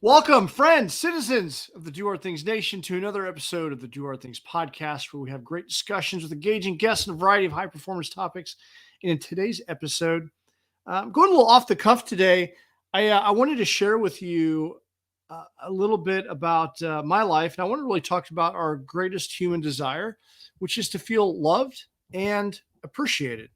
Welcome, friends, citizens of the Do Hard Things Nation, to another episode of the Do Hard Things podcast, where we have great discussions with engaging guests on a variety of high-performance topics. And in today's episode, I'm going a little off the cuff today. I wanted to share with you a little bit about my life, and I want to really talk about our greatest human desire, which is to feel loved and appreciated.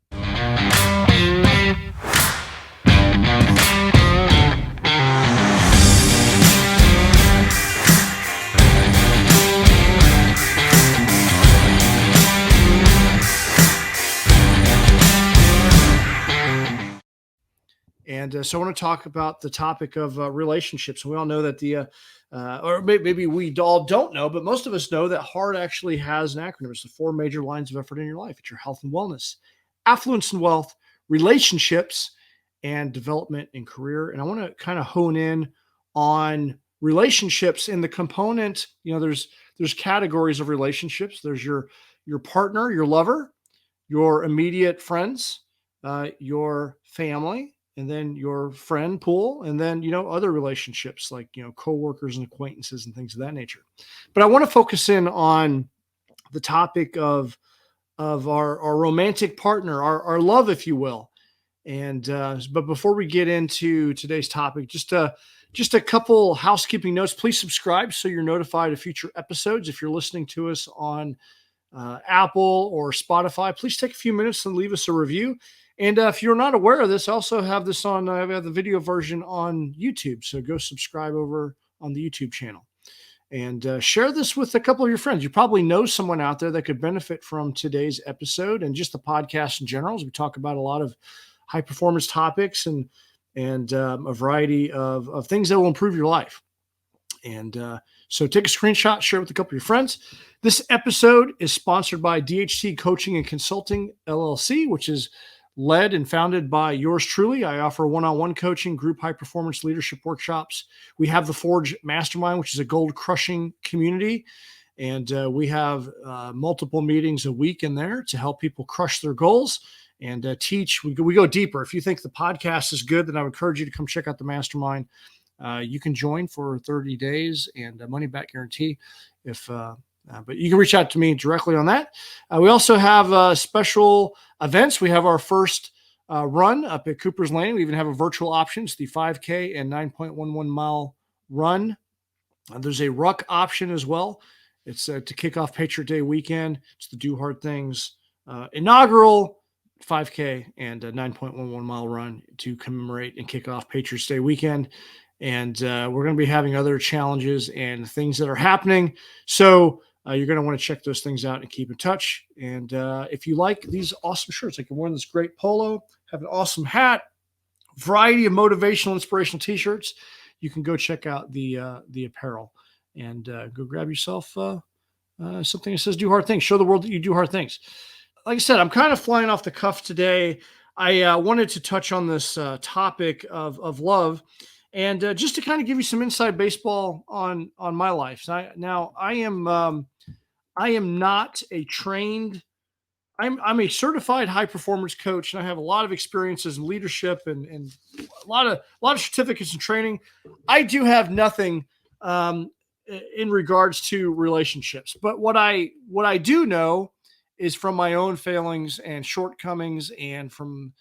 And so I want to talk about the topic of relationships. We all know that or maybe we all don't know, but most of us know that HARD actually has an acronym. It's the 4 major lines of effort in your life. It's your health and wellness, affluence and wealth, relationships, and development and career. And I want to kind of hone in on relationships in the component. There's categories of relationships. There's your partner, your lover, your immediate friends, your family, and then your friend pool, and then, other relationships like, coworkers and acquaintances and things of that nature. But I want to focus in on the topic of our romantic partner, our love, if you will. And, but before we get into today's topic, just a couple housekeeping notes. Please subscribe so you're notified of future episodes. If you're listening to us on Apple or Spotify, please take a few minutes and leave us a review. And if you're not aware of this, I also have this on, I have the video version on YouTube. So go subscribe over on the YouTube channel and share this with a couple of your friends. You probably know someone out there that could benefit from today's episode and just the podcast in general, as we talk about a lot of high performance topics and a variety of things that will improve your life. And so take a screenshot, share it with a couple of your friends. This episode is sponsored by DHT Coaching and Consulting, LLC, which is led and founded by yours truly. I offer one-on-one coaching, group high-performance leadership workshops. We have the Forge Mastermind, which is a gold-crushing community. And we have multiple meetings a week in there to help people crush their goals and teach. We go deeper. If you think the podcast is good, then I would encourage you to come check out the Mastermind. You can join for 30 days and a money-back guarantee but you can reach out to me directly on that. We also have special events. We have our first run up at Cooper's Lane. We even have a virtual option. It's the 5K and 9.11 mile run. There's a ruck option as well. It's to kick off Patriot Day weekend. It's the Do Hard Things inaugural 5K and 9.11 mile run to commemorate and kick off Patriots Day weekend. And we're going to be having other challenges and things that are happening. So you're going to want to check those things out and keep in touch. And if you like these awesome shirts, like you're wearing this great polo, have an awesome hat, variety of motivational, inspirational t-shirts, you can go check out the apparel and go grab yourself something that says Do Hard Things. Show the world that you do hard things. Like I said, I'm kind of flying off the cuff today. I wanted to touch on this topic of love. And just to kind of give you some inside baseball on my life. So I am not a trained. I'm a certified high performance coach, and I have a lot of experiences in leadership and a lot of certificates and training. I do have nothing in regards to relationships, but what I do know is from my own failings and shortcomings, and from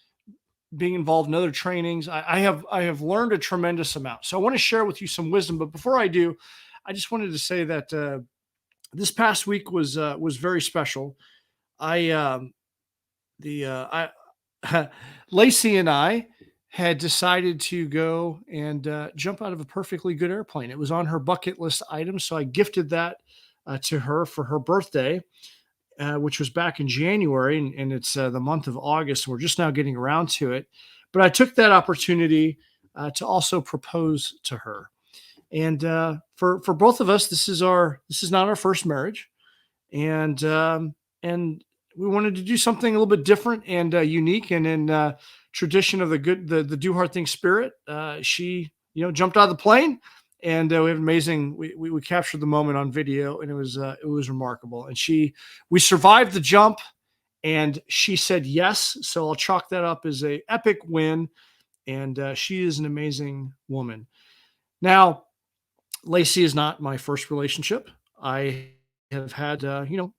being involved in other trainings, I have learned a tremendous amount. So I want to share with you some wisdom. But before I do, I just wanted to say that this past week was very special. Lacey and I had decided to go and jump out of a perfectly good airplane. It was on her bucket list item, so I gifted that to her for her birthday. Which was back in January, and it's the month of August. We're just now getting around to it. But I took that opportunity to also propose to her. And for both of us, this is not our first marriage. And we wanted to do something a little bit different and unique. And in tradition of the Do Hard Things spirit, she jumped out of the plane. And we have amazing. We captured the moment on video, and it was remarkable. And we survived the jump, and she said yes. So I'll chalk that up as a epic win. And she is an amazing woman. Now, Lacey is not my first relationship. I have had,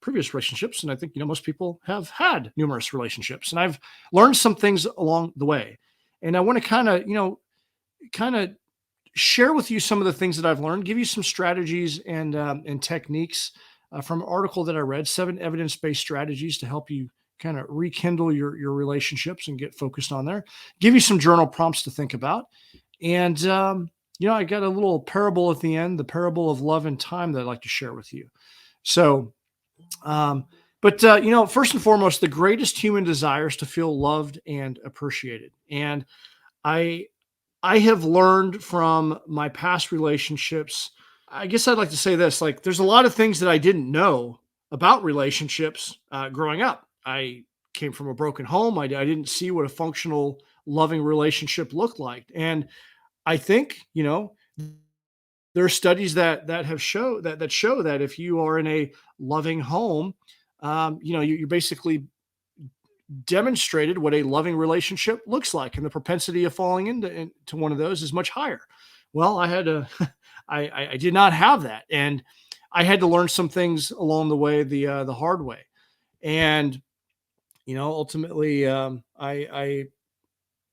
previous relationships, and I think, most people have had numerous relationships, and I've learned some things along the way. And I want to kind of share with you some of the things that I've learned, give you some strategies and techniques from an article that I read, 7 evidence-based strategies to help you kind of rekindle your relationships and get focused on there. Give you some journal prompts to think about, and I got a little parable at the end, the parable of love and time that I'd like to share with you. So, um, but first and foremost, the greatest human desire is to feel loved and appreciated, and I I have learned from my past relationships. I guess I'd like to say this, like, there's a lot of things that I didn't know about relationships growing up. I came from a broken home. I didn't see what a functional, loving relationship looked like. And I think, there are studies that have show that if you are in a loving home, you basically demonstrated what a loving relationship looks like, and the propensity of falling into one of those is much higher. Well, I had to, I did not have that, and I had to learn some things along the way, the hard way, and ultimately, I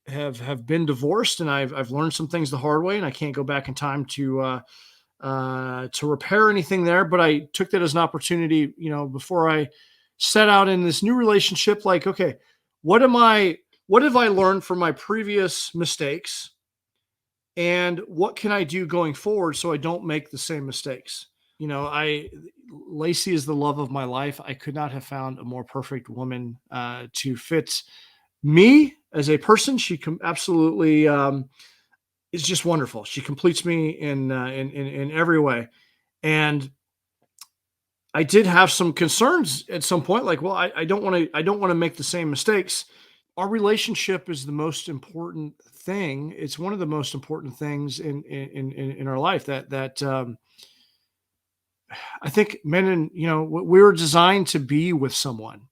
have been divorced, and I've learned some things the hard way, and I can't go back in time to repair anything there. But I took that as an opportunity, before I set out in this new relationship. Like, okay, what have I learned from my previous mistakes, and what can I do going forward so I don't make the same mistakes? I Lacey is the love of my life. I could not have found a more perfect woman to fit me as a person. She absolutely is just wonderful. She completes me in every way. And I did have some concerns at some point, like, well, I don't want to make the same mistakes. Our relationship is the most important thing. It's one of the most important things in our life that I think men, and we were designed to be with someone.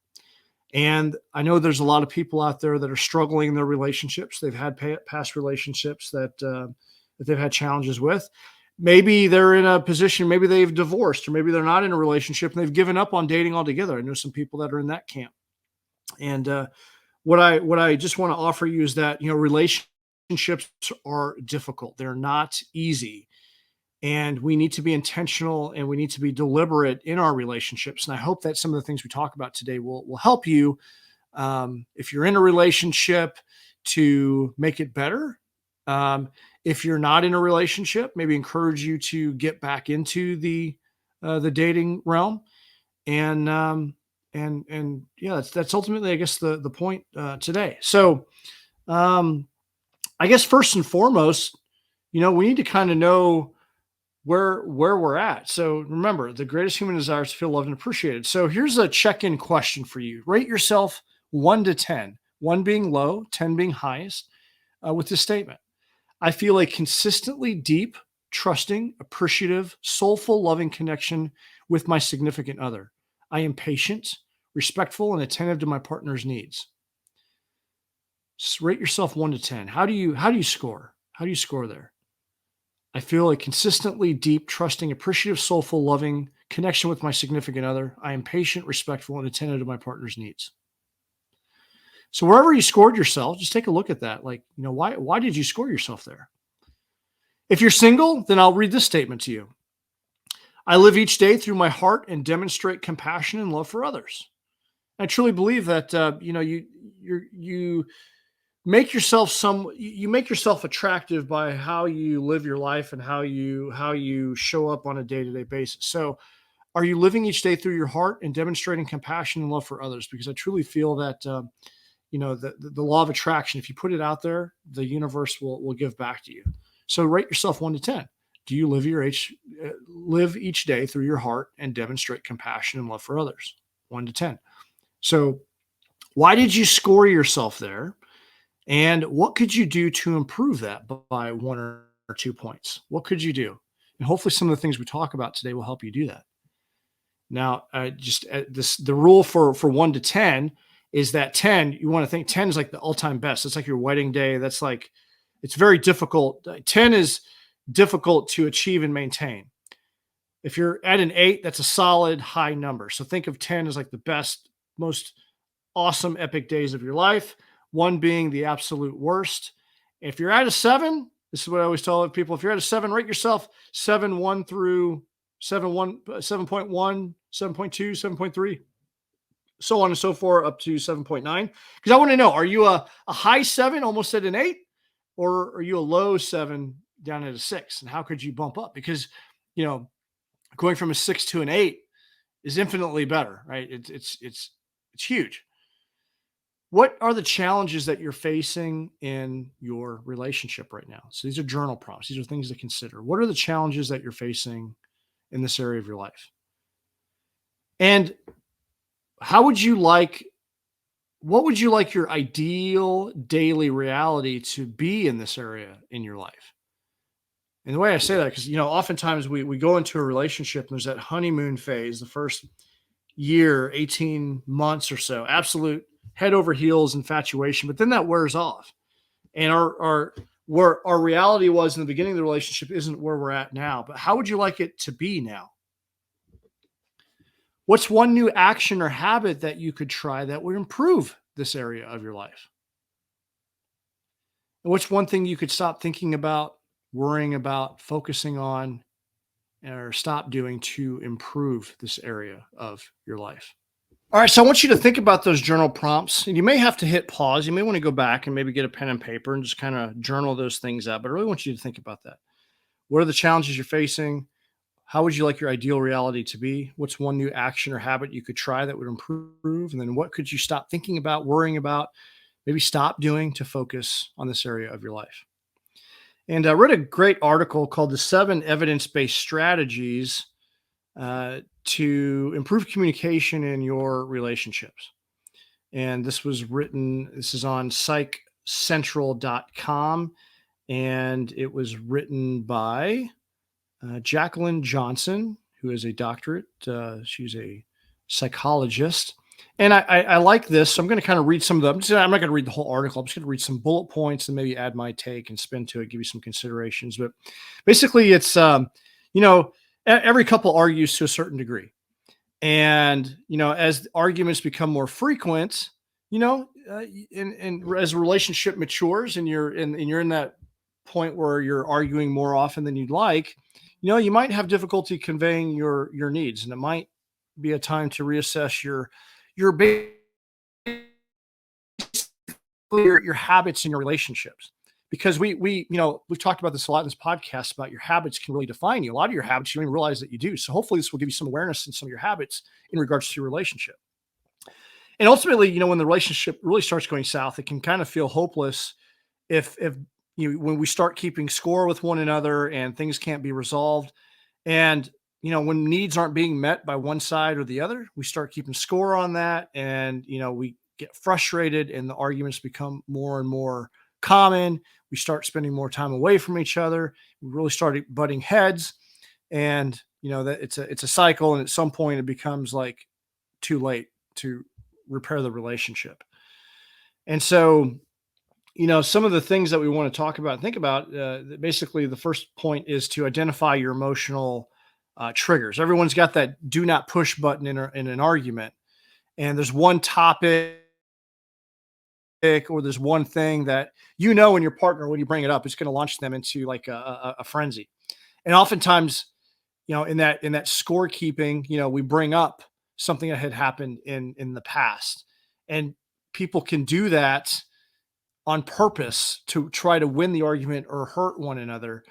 And I know there's a lot of people out there that are struggling in their relationships. They've had past relationships that they've had challenges with. Maybe they're in a position, maybe they've divorced, or maybe they're not in a relationship and they've given up on dating altogether. I know some people that are in that camp. And what I just want to offer you is that, relationships are difficult. They're not easy, and we need to be intentional, and we need to be deliberate in our relationships. And I hope that some of the things we talk about today will help you, if you're in a relationship, to make it better. If you're not in a relationship, maybe encourage you to get back into the dating realm. And yeah, that's ultimately, I guess, the point today. So, um, I guess first and foremost, we need to kind of know where we're at. So remember, the greatest human desire is to feel loved and appreciated. So here's a check-in question for you. Rate yourself 1 to 10, 1 being low, 10 being highest, with this statement: I feel a consistently deep, trusting, appreciative, soulful, loving connection with my significant other. I am patient, respectful, and attentive to my partner's needs. Just rate yourself 1 to 10. How do you score? How do you score there? I feel a consistently deep, trusting, appreciative, soulful, loving connection with my significant other. I am patient, respectful, and attentive to my partner's needs. So wherever you scored yourself, just take a look at that. Like, why did you score yourself there? If you're single, then I'll read this statement to you. I live each day through my heart and demonstrate compassion and love for others. I truly believe that you make yourself you make yourself attractive by how you live your life and how you show up on a day-to-day basis. So are you living each day through your heart and demonstrating compassion and love for others? Because I truly feel that the law of attraction, if you put it out there, the universe will give back to you. So rate yourself 1 to 10. Do you live each day through your heart and demonstrate compassion and love for others? 1 to 10. So why did you score yourself there? And what could you do to improve that by 1 or 2 points? What could you do? And hopefully some of the things we talk about today will help you do that. Now, the rule for 1 to 10 is that 10, you want to think 10 is like the all-time best. It's like your wedding day. That's like, it's very difficult. 10 is difficult to achieve and maintain. If you're at an 8, that's a solid high number. So think of 10 as like the best, most awesome, epic days of your life, one being the absolute worst. If you're at a 7, this is what I always tell people. If you're at a 7, rate yourself 7, 1 through 7, 1, 7.1, 7.2, 7.3, so on and so forth, up to 7.9. Because I want to know, are you a high 7, almost at an 8, or are you a low 7 down at a 6? And how could you bump up? Because, you know, going from a 6 to an 8 is infinitely better, right? It's huge. What are the challenges that you're facing in your relationship right now? So these are journal prompts. These are things to consider. What are the challenges that you're facing in this area of your life? And how would you like what would you like your ideal daily reality to be in this area in your life? And the way I say that, because oftentimes we go into a relationship and there's that honeymoon phase, the first year, 18 months or so, absolute head over heels infatuation, but then that wears off. And our where our reality was in the beginning of the relationship isn't where we're at now. But how would you like it to be now? What's one new action or habit that you could try that would improve this area of your life? And what's one thing you could stop thinking about, worrying about, focusing on, or stop doing to improve this area of your life? All right, so I want you to think about those journal prompts. And you may have to hit pause. You may want to go back and maybe get a pen and paper and just kind of journal those things out. But I really want you to think about that. What are the challenges you're facing? How would you like your ideal reality to be? What's one new action or habit you could try that would improve? And then what could you stop thinking about, worrying about, maybe stop doing to focus on this area of your life? And I read a great article called The 7 Evidence Based Strategies to Improve Communication in Your Relationships. And this is on psychcentral.com. And it was written by Jacqueline Johnson, who is a doctorate. She's a psychologist. And I like this. So I'm going to kind of read some of them. I'm not going to read the whole article. I'm just going to read some bullet points and maybe add my take and spin to it, give you some considerations. But basically, it's, every couple argues to a certain degree. And, as arguments become more frequent, and as a relationship matures and you're in that point where you're arguing more often than you'd like, you might have difficulty conveying your needs, and it might be a time to reassess your ba- your habits in your relationships. Because we've talked about this a lot in this podcast about your habits can really define you. A lot of your habits you don't even realize that you do. So hopefully this will give you some awareness in some of your habits in regards to your relationship. And ultimately, when the relationship really starts going south, it can kind of feel hopeless if when we start keeping score with one another and things can't be resolved. And when needs aren't being met by one side or the other, we start keeping score on that, and we get frustrated and the arguments become more and more common. We start spending more time away from each other. We really start butting heads, and that it's a cycle, and at some point it becomes like too late to repair the relationship. And so some of the things that we want to talk about and think about, basically the first point is to identify your emotional triggers. Everyone's got that do not push button in an argument, and there's one topic or there's one thing that in your partner, when you bring it up, it's going to launch them into like a frenzy. And oftentimes, in that scorekeeping, we bring up something that had happened in the past, and people can do that on purpose to try to win the argument or hurt one another.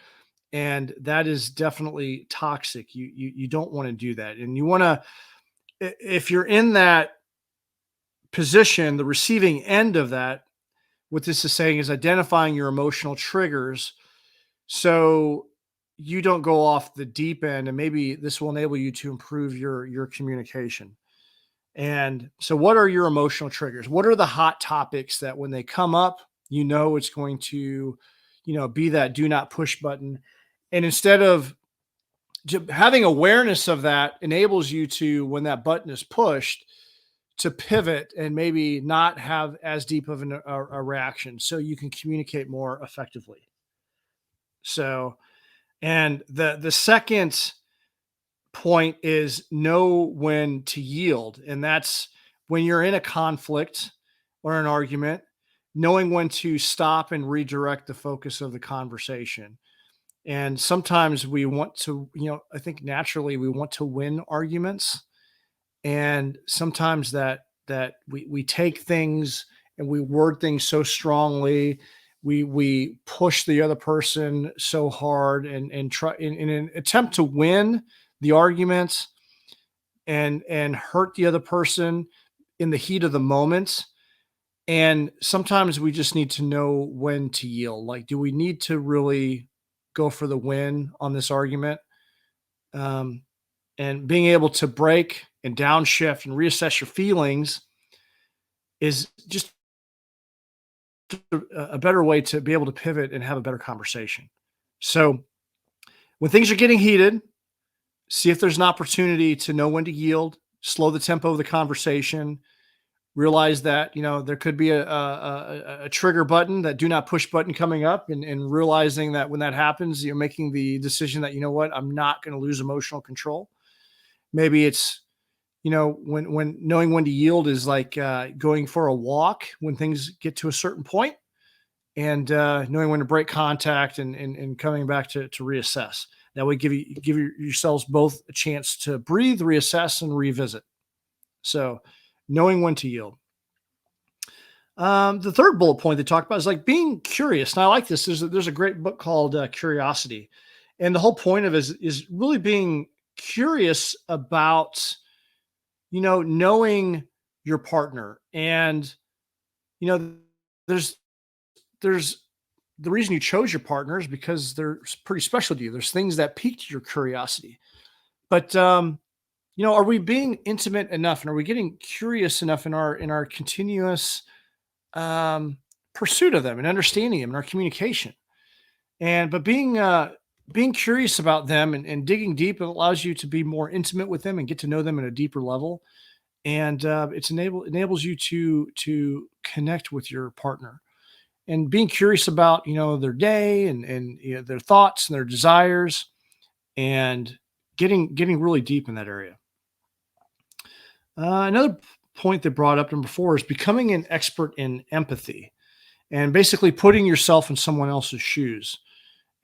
And that is definitely toxic. You don't want to do that. And you want to, if you're in that position, the receiving end of that, what this is saying is identifying your emotional triggers so you don't go off the deep end, and maybe this will enable you to improve your communication. And so what are your emotional triggers? What are the hot topics that when they come up, it's going to, be that do not push button. And instead of having awareness of that enables you to, when that button is pushed, to pivot and maybe not have as deep of a reaction so you can communicate more effectively. So And the second point is know when to yield. And that's when you're in a conflict or an argument, knowing when to stop and redirect the focus of the conversation. And sometimes we want to, I think naturally we want to win arguments. And sometimes that we take things and we word things so strongly, we push the other person so hard and try in an attempt to win the arguments and hurt the other person in the heat of the moment. And sometimes we just need to know when to yield. Like, do we need to really go for the win on this argument? Um, and being able to break and downshift and reassess your feelings is just a better way to be able to pivot and have a better conversation. So when things are getting heated, see if there's an opportunity to know when to yield, slow the tempo of the conversation, realize that there could be a trigger button, that do not push button coming up, and realizing that when that happens, you're making the decision that, what, I'm not going to lose emotional control. Maybe it's when knowing when to yield is like going for a walk when things get to a certain point, and knowing when to break contact and coming back to reassess. That would give yourselves both a chance to breathe, reassess, and revisit. So knowing when to yield. The third bullet point they talked about is like being curious. And I like this. There's a great book called Curiosity. And the whole point of it is really being curious about, knowing your partner. And, there's, there's the reason you chose your partner is because they're pretty special to you. There's things that piqued your curiosity. But, are we being intimate enough, and are we getting curious enough in our continuous pursuit of them and understanding them in our communication? And but being curious about them and digging deep, it allows you to be more intimate with them and get to know them at a deeper level. And enables you to connect with your partner, and being curious about their day and their thoughts and their desires, and getting really deep in that area. Another point they brought up, number four, is becoming an expert in empathy, and basically putting yourself in someone else's shoes.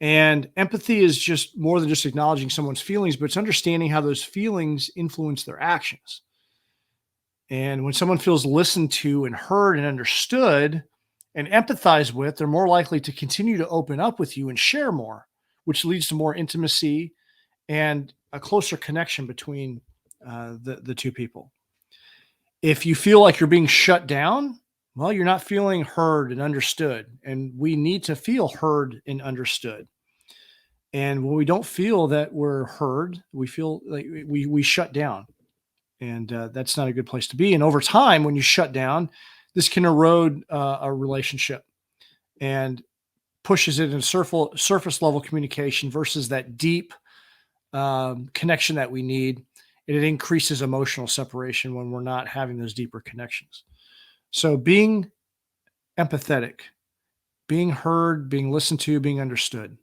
And empathy is just more than just acknowledging someone's feelings, but it's understanding how those feelings influence their actions. And when someone feels listened to and heard and understood and empathized with, they're more likely to continue to open up with you and share more, which leads to more intimacy and a closer connection between the two people. If you feel like you're being shut down, well, you're not feeling heard and understood. And we need to feel heard and understood. And when we don't feel that we're heard, we feel like we shut down. And that's not a good place to be. And over time, when you shut down, this can erode a relationship and pushes it in surface level communication versus that deep connection that we need. And it increases emotional separation when we're not having those deeper connections. So being empathetic, being heard, being listened to, being understood.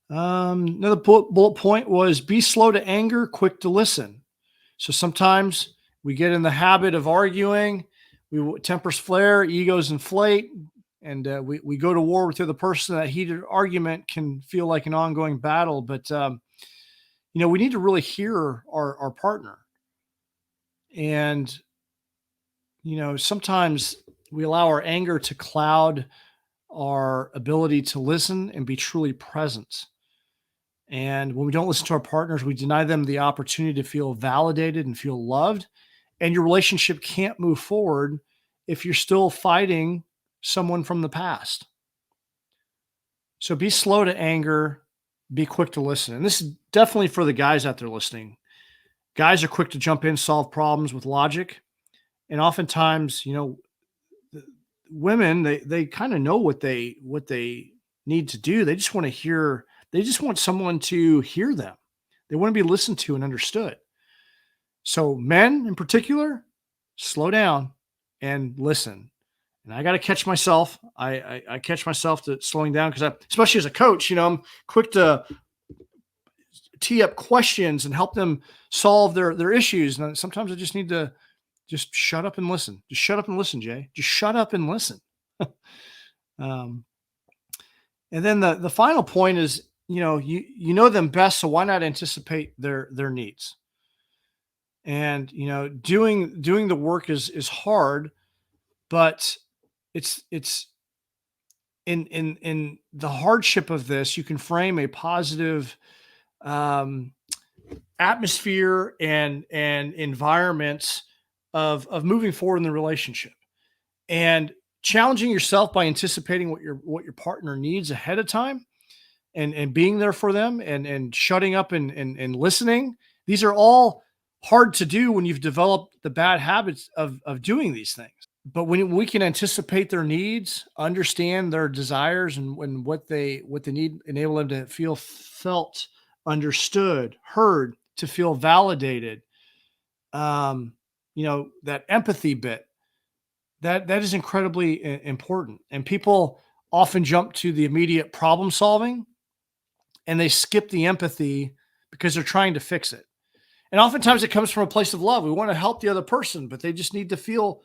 Another bullet point was be slow to anger, quick to listen. So sometimes we get in the habit of arguing, tempers flare, egos inflate, and we go to war with the other person. That heated argument can feel like an ongoing battle, but we need to really hear our partner. And sometimes we allow our anger to cloud our ability to listen and be truly present. And when we don't listen to our partners, we deny them the opportunity to feel validated and feel loved. And your relationship can't move forward if you're still fighting someone from the past. So be slow to anger, be quick to listen. And this is definitely for the guys out there listening. Guys are quick to jump in, solve problems with logic. And oftentimes, women, they kind of know what they need to do. They just want to hear, they just want someone to hear them. They want to be listened to and understood. So men in particular, slow down and listen And I got to catch myself. I catch myself to slowing down because especially as a coach, I'm quick to tee up questions and help them solve their issues. And sometimes I just need to just shut up and listen. Just shut up and listen, Jay. Just shut up and listen. um, and then the final point is, you know them best, so why not anticipate their needs? And doing the work is hard, but it's in the hardship of this, you can frame a positive um, atmosphere and environments of moving forward in the relationship, and challenging yourself by anticipating what your partner needs ahead of time, and being there for them, and shutting up and listening. These are all hard to do when you've developed the bad habits of doing these things. But when we can anticipate their needs, understand their desires, and what they need, enable them to feel felt, understood, heard, to feel validated. That empathy bit, that is incredibly important. And people often jump to the immediate problem solving, and they skip the empathy because they're trying to fix it. And oftentimes it comes from a place of love. We want to help the other person, but they just need to feel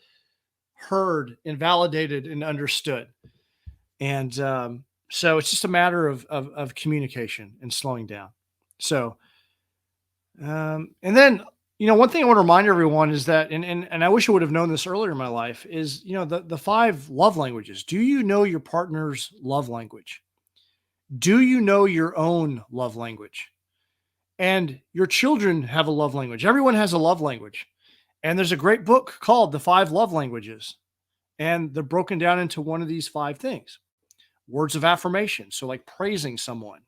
heard and validated and understood. And so it's just a matter of communication and slowing down. So, and then, one thing I want to remind everyone is that, and I wish I would have known this earlier in my life, is, the five love languages. Do you know your partner's love language? Do you know your own love language? And your children have a love language. Everyone has a love language. And there's a great book called The Five Love Languages. And they're broken down into one of these five things: words of affirmation, so like praising someone;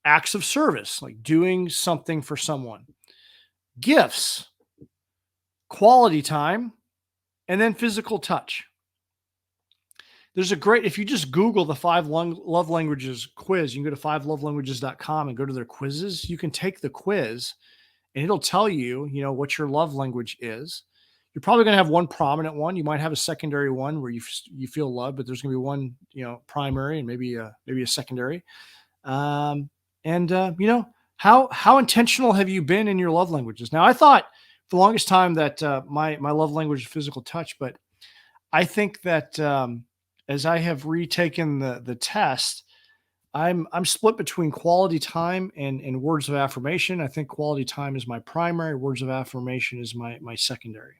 acts of service, like doing something for someone; gifts; quality time; and then physical touch. If you just Google the five love languages quiz, you can go to fivelovelanguages.com and go to their quizzes. You can take the quiz and it'll tell you, what your love language is. You're probably going to have one prominent one. You might have a secondary one where you feel loved, but there's going to be one, primary, and maybe a secondary. How intentional have you been in your love languages? Now, I thought for the longest time that my love language is physical touch, but I think that as I have retaken the test, I'm split between quality time and words of affirmation. I think quality time is my primary, words of affirmation is my secondary.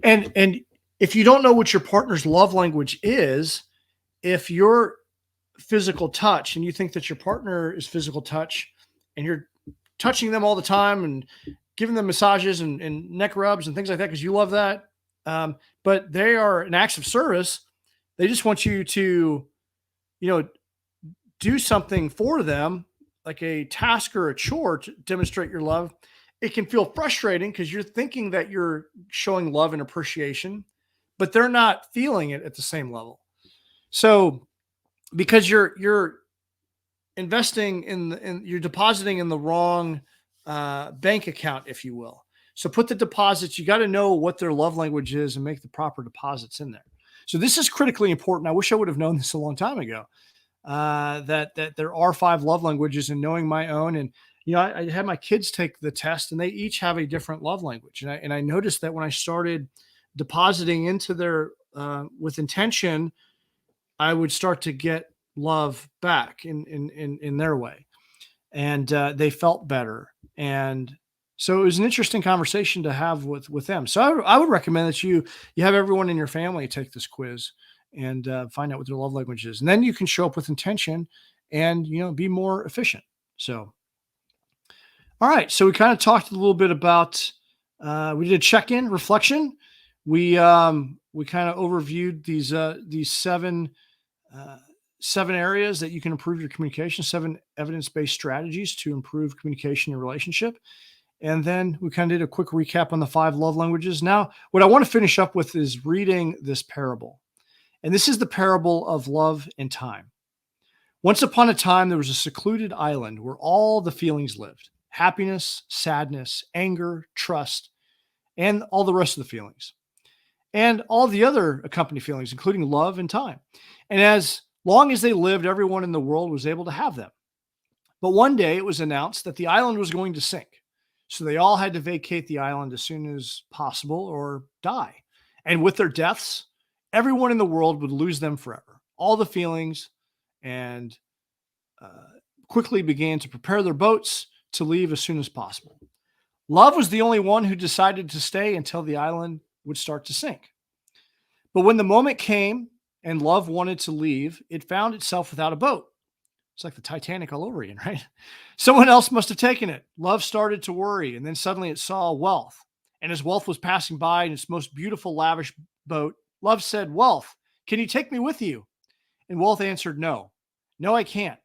And if you don't know what your partner's love language is, if you're physical touch and you think that your partner is physical touch and you're touching them all the time and giving them massages and neck rubs and things like that because you love that, but they are an acts of service, they just want you to, do something for them, like a task or a chore to demonstrate your love. It can feel frustrating because you're thinking that you're showing love and appreciation, but they're not feeling it at the same level. So because you're investing you're depositing in the wrong bank account, if you will. So put the deposits, you got to know what their love language is and make the proper deposits in there. So this is critically important. I wish I would have known this a long time ago, that there are five love languages, and knowing my own. And, I had my kids take the test and they each have a different love language. And I noticed that when I started depositing into their, with intention, I would start to get love back in their way. And they felt better. And so it was an interesting conversation to have with them. So I would recommend that you have everyone in your family take this quiz and find out what their love language is, and then you can show up with intention and be more efficient. So, all right. So we kind of talked a little bit about. We did a check-in reflection. We kind of overviewed these seven areas that you can improve your communication, 7 evidence-based strategies to improve communication and relationship. And then we kind of did a quick recap on the 5 love languages. Now, what I want to finish up with is reading this parable. And this is the parable of love and time. Once upon a time, there was a secluded island where all the feelings lived: happiness, sadness, anger, trust, and all the rest of the feelings. and all the other accompanying feelings, including love and time. And as long as they lived, everyone in the world was able to have them. But one day it was announced that the island was going to sink. So they all had to vacate the island as soon as possible or die. And with their deaths, everyone in the world would lose them forever. All the feelings, and uh, quickly began to prepare their boats to leave as soon as possible. Love was the only one who decided to stay until the island would start to sink. But when the moment came and love wanted to leave, it found itself without a boat. It's like the Titanic all over again, right? Someone else must have taken it. Love started to worry, and then suddenly it saw wealth. And as wealth was passing by in its most beautiful, lavish boat, love said, "Wealth, can you take me with you?" And wealth answered, "No. No, I can't.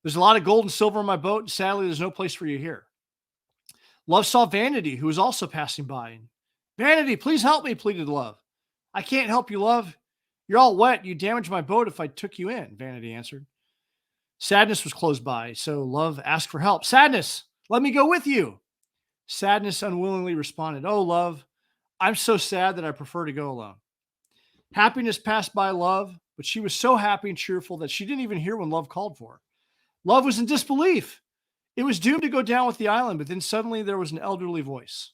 There's a lot of gold and silver in my boat, and sadly, there's no place for you here." Love saw vanity, who was also passing by. And, "Vanity, please help me," pleaded love. "I can't help you, love. You're all wet. You'd damage my boat if I took you in," vanity answered. Sadness was close by, so love asked for help. "Sadness, let me go with you." Sadness unwillingly responded, "Oh, love, I'm so sad that I prefer to go alone." Happiness passed by love, but she was so happy and cheerful that she didn't even hear when love called for her. Love was in disbelief. It was doomed to go down with the island, but then suddenly there was an elderly voice.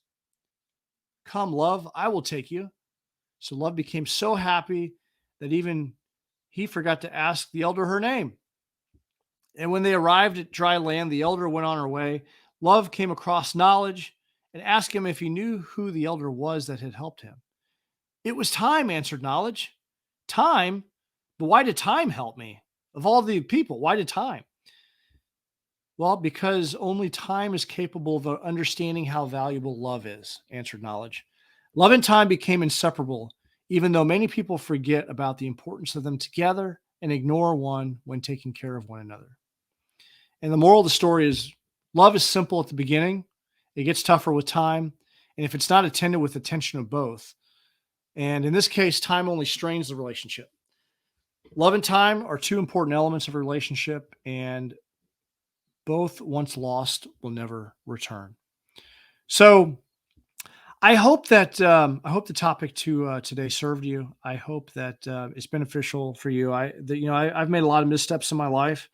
"Come, love, I will take you." So love became so happy that even he forgot to ask the elder her name. And when they arrived at dry land, the elder went on her way. Love came across knowledge and asked him if he knew who the elder was that had helped him. "It was time," answered knowledge. "Time? But why did time help me? Of all the people, why did time?" "Well, because only time is capable of understanding how valuable love is," answered knowledge. Love and time became inseparable, even though many people forget about the importance of them together and ignore one when taking care of one another. And the moral of the story is love is simple at the beginning. It gets tougher with time. And if it's not attended with attention of both, and in this case, time only strains the relationship. Love and time are two important elements of a relationship, and both, once lost, will never return. So I hope that I hope the topic to today served you. I hope that it's beneficial for you. I've made a lot of missteps in my life,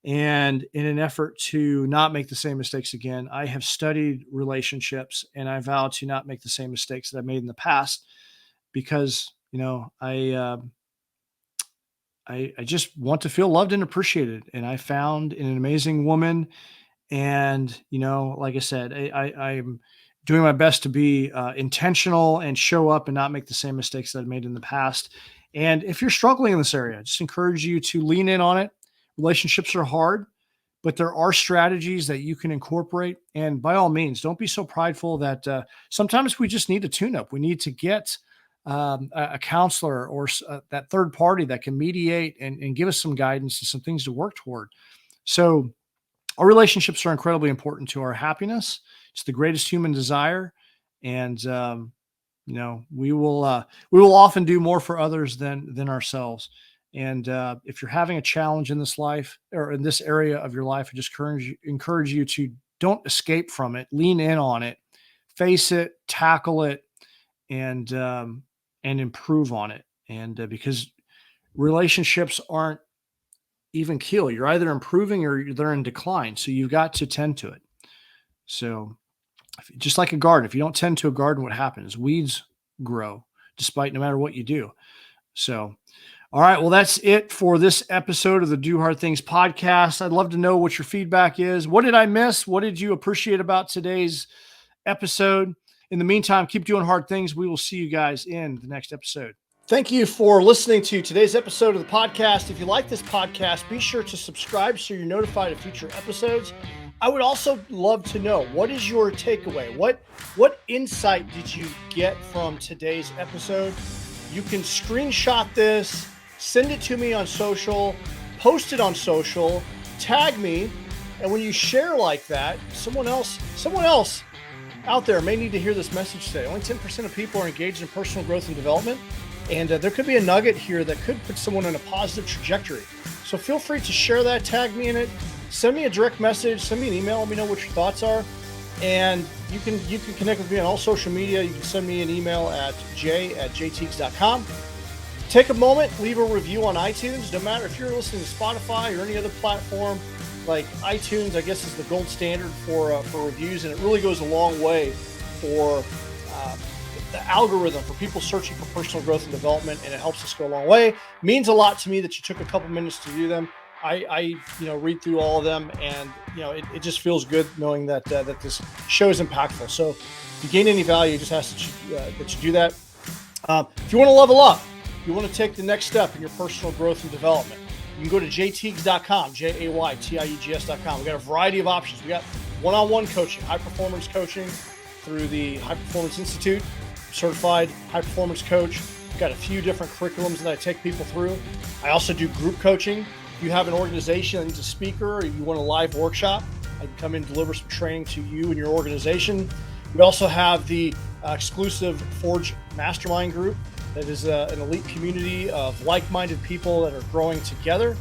and in an effort to not make the same mistakes again, I have studied relationships, and I vow to not make the same mistakes that I made in the past, because I just want to feel loved and appreciated. And I found an amazing woman, and like I said, I'm doing my best to be intentional and show up and not make the same mistakes that I've made in the past. And if you're struggling in this area, I just encourage you to lean in on it. Relationships are hard, but there are strategies that you can incorporate. And by all means, don't be so prideful that sometimes we just need a tune-up. We need to get a counselor or that third party that can mediate and give us some guidance and some things to work toward. So our relationships are incredibly important to our happiness. It's the greatest human desire. And, we will often do more for others than ourselves. And if you're having a challenge in this life or in this area of your life, I just encourage you to don't escape from it, lean in on it, face it, tackle it, and improve on it. And because relationships aren't even keel, you're either improving or they're in decline. So you've got to tend to it. So just like a garden, if you don't tend to a garden, what happens? Weeds grow no matter what you do. So, all right. Well, that's it for this episode of the Do Hard Things podcast. I'd love to know what your feedback is. What did I miss? What did you appreciate about today's episode? In the meantime, keep doing hard things. We will see you guys in the next episode. Thank you for listening to today's episode of the podcast. If you like this podcast, be sure to subscribe so you're notified of future episodes. I would also love to know, what is your takeaway? What insight did you get from today's episode? You can screenshot this, send it to me on social, post it on social, tag me, and when you share like that, someone else out there may need to hear this message today. Only 10% of people are engaged in personal growth and development, and there could be a nugget here that could put someone on a positive trajectory. So feel free to share that, tag me in it, send me a direct message, send me an email, let me know what your thoughts are. And you can connect with me on all social media. You can send me an email at jay@jtiegs.com. Take a moment, leave a review on iTunes. No matter if you're listening to Spotify or any other platform, like iTunes, I guess is the gold standard for reviews, and it really goes a long way for the algorithm for people searching for personal growth and development, and it helps us go a long way. It means a lot to me that you took a couple minutes to do them. I read through all of them, and it just feels good knowing that that this show is impactful. So if you gain any value, you just ask that you do that. If you want to level up, you want to take the next step in your personal growth and development, you can go to jtiegs.com, jaytiegs.com. We got a variety of options. We got one-on-one coaching, high performance coaching through the High Performance Institute, certified high performance coach. We've got a few different curriculums that I take people through. I also do group coaching. If you have an organization that needs a speaker, or you want a live workshop, I can come in and deliver some training to you and your organization. We also have the exclusive Forge Mastermind group that is an elite community of like-minded people that are growing together.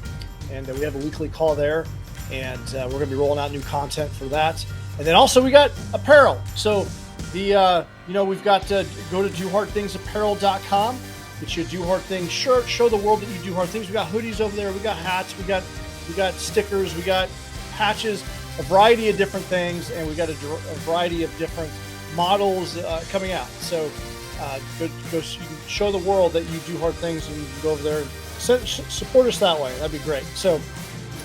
And we have a weekly call there, and we're going to be rolling out new content for that. And then also we got apparel. So we've got go to dohardthingsapparel.com. Get you a Do Hard Things shirt. Show the world that you do hard things. We got hoodies over there. We got hats. We got stickers. We got patches. A variety of different things, and we got a variety of different models coming out. So you can show the world that you do hard things, and you can go over there and support us that way. That'd be great. So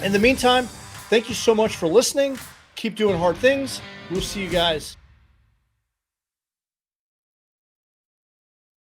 in the meantime, thank you so much for listening. Keep doing hard things. We'll see you guys